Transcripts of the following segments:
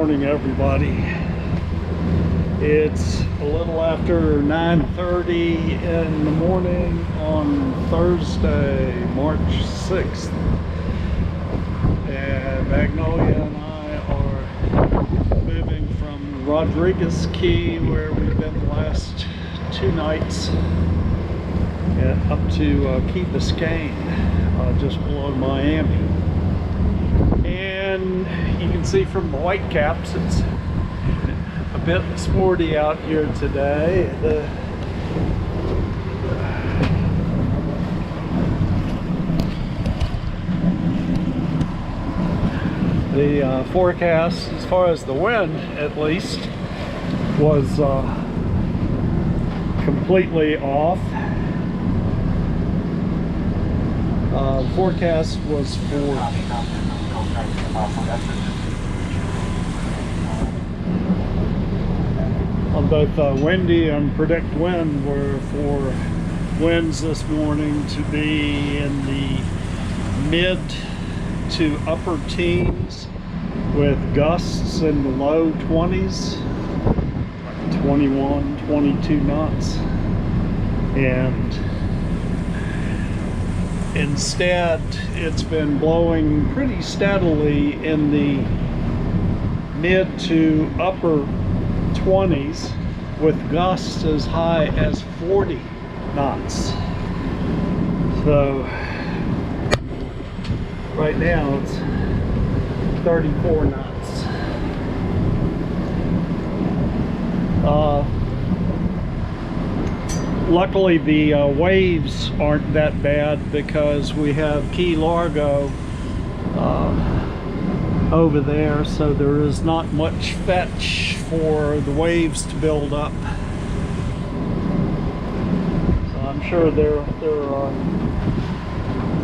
morning, everybody. It's a little after 9:30 in the morning on Thursday, March 6th. And Magnolia and I are moving from Rodriguez Key, where we've been the last 2 nights, up to Key Biscayne, just below Miami. And you can see from the white caps, it's a bit sporty out here today. The forecast, as far as the wind at least, was completely off. The forecast was for on both windy and predict wind were for winds this morning to be in the mid to upper teens, with gusts in the low 20s, like 21, 22 knots. And instead, it's been blowing pretty steadily in the mid to upper 20s, with gusts as high as 40 knots. So right now it's 34 knots. Luckily the waves aren't that bad, because we have Key Largo over there, so there is not much fetch for the waves to build up. So I'm sure they're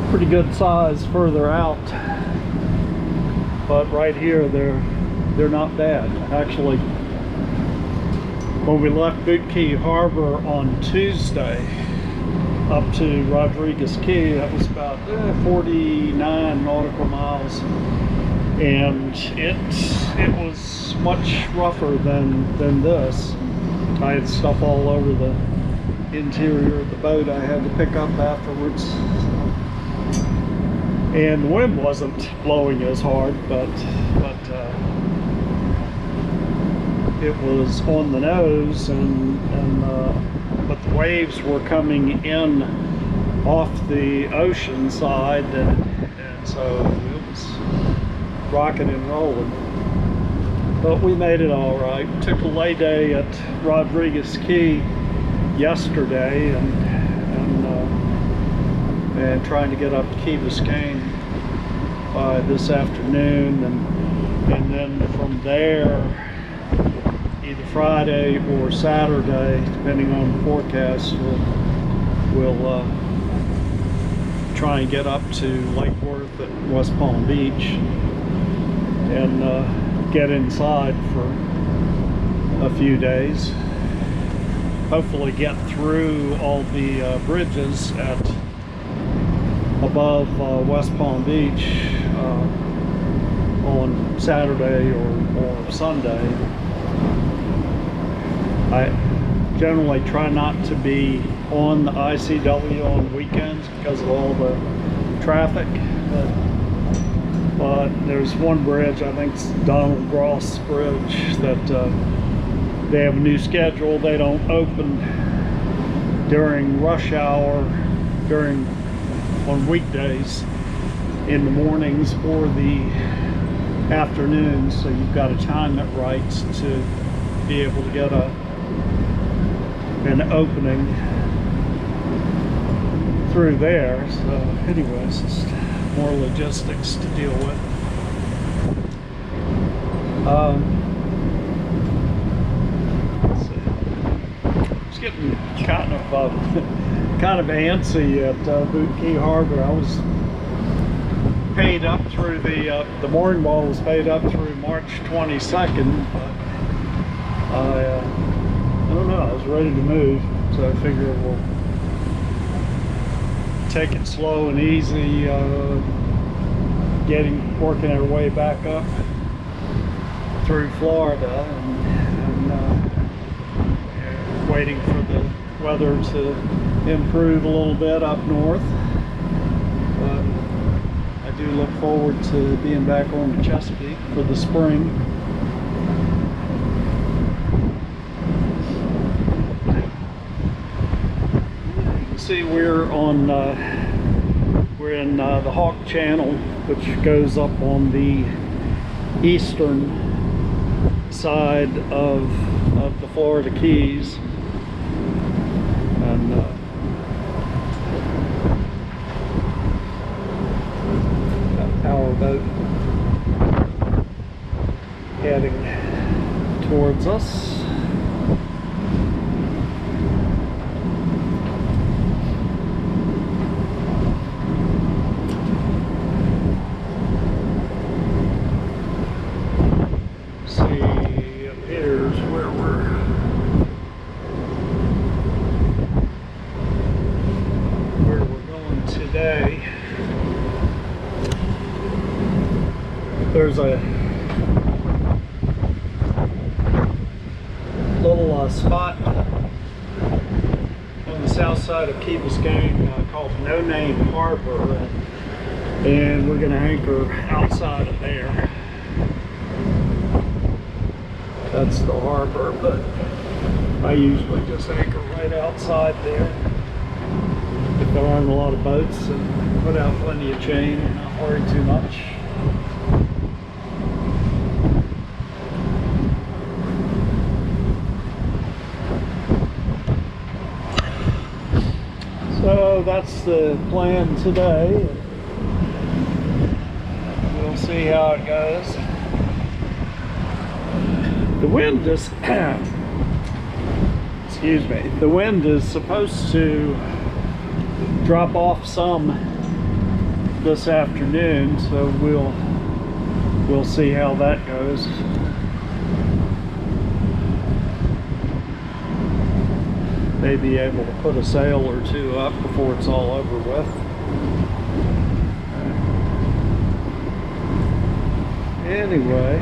pretty good size further out, but right here they're not bad. Actually, when we left Big Key Harbor on Tuesday up to Rodriguez Key, that was about 49 nautical miles, and it was much rougher than this. I had stuff all over the interior of the boat I had to pick up afterwards, and the wind wasn't blowing as hard, but it was on the nose, but the waves were coming in off the ocean side, and so it was rocking and rolling. But we made it all right. Took a lay day at Rodriguez Key yesterday, and trying to get up to Key Biscayne by this afternoon, and then from there, either Friday or Saturday, depending on the forecast, we'll try and get up to Lake Worth at West Palm Beach, and get inside for a few days. Hopefully get through all the bridges at above West Palm Beach on Saturday or Sunday. I generally try not to be on the ICW on weekends because of all the traffic, but there's one bridge, I think it's Donald Gross Bridge, that they have a new schedule. They don't open during rush hour on weekdays in the mornings or the afternoons, so you've got to time it right to be able to get an opening through there. So anyways, it's more logistics to deal with. Let's see. It's getting kind of antsy at Boot Key Harbor. I was paid up through the mooring ball was paid up through March 22nd, but I don't know, I was ready to move, so I figured we'll take it slow and easy, working our way back up through Florida, and waiting for the weather to improve a little bit up north. But I do look forward to being back on the Chesapeake for the spring. You can see we're in the Hawk Channel, which goes up on the eastern side of the Florida Keys, and got a powerboat heading towards us. There's a little spot on the south side of Key Biscayne called No Name Harbor, and we're going to anchor outside of there. That's the harbor, but I usually just anchor right outside there if there aren't a lot of boats, and put out plenty of chain and not worry too much. So that's the plan today. We'll see how it goes. The wind is, excuse me, the wind is supposed to drop off some this afternoon, so we'll see how that goes. May be able to put a sail or two up before it's all over with. Anyway,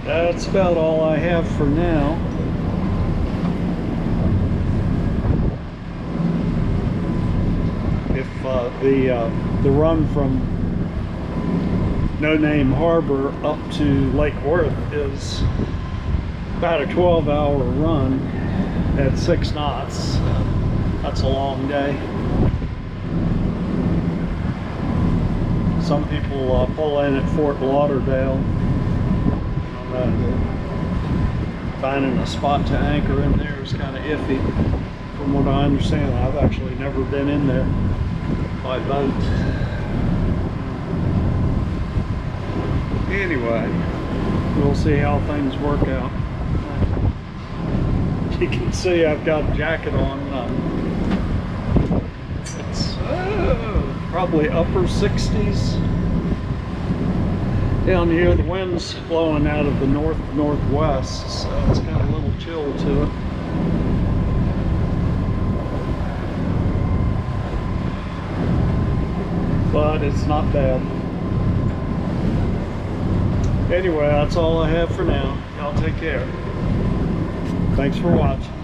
that's about all I have for now. If the run from No Name Harbor up to Lake Worth is about a 12-hour run at 6 knots. That's a long day. Some people pull in at Fort Lauderdale. Finding a spot to anchor in there is kind of iffy, from what I understand. I've actually never been in there by boat. Anyway, we'll see how things work out. You can see I've got a jacket on. It's probably upper 60s. Down here, the wind's blowing out of the northwest, so it's got a little chill to it. But it's not bad. Anyway, that's all I have for now. Y'all take care. Thanks for watching.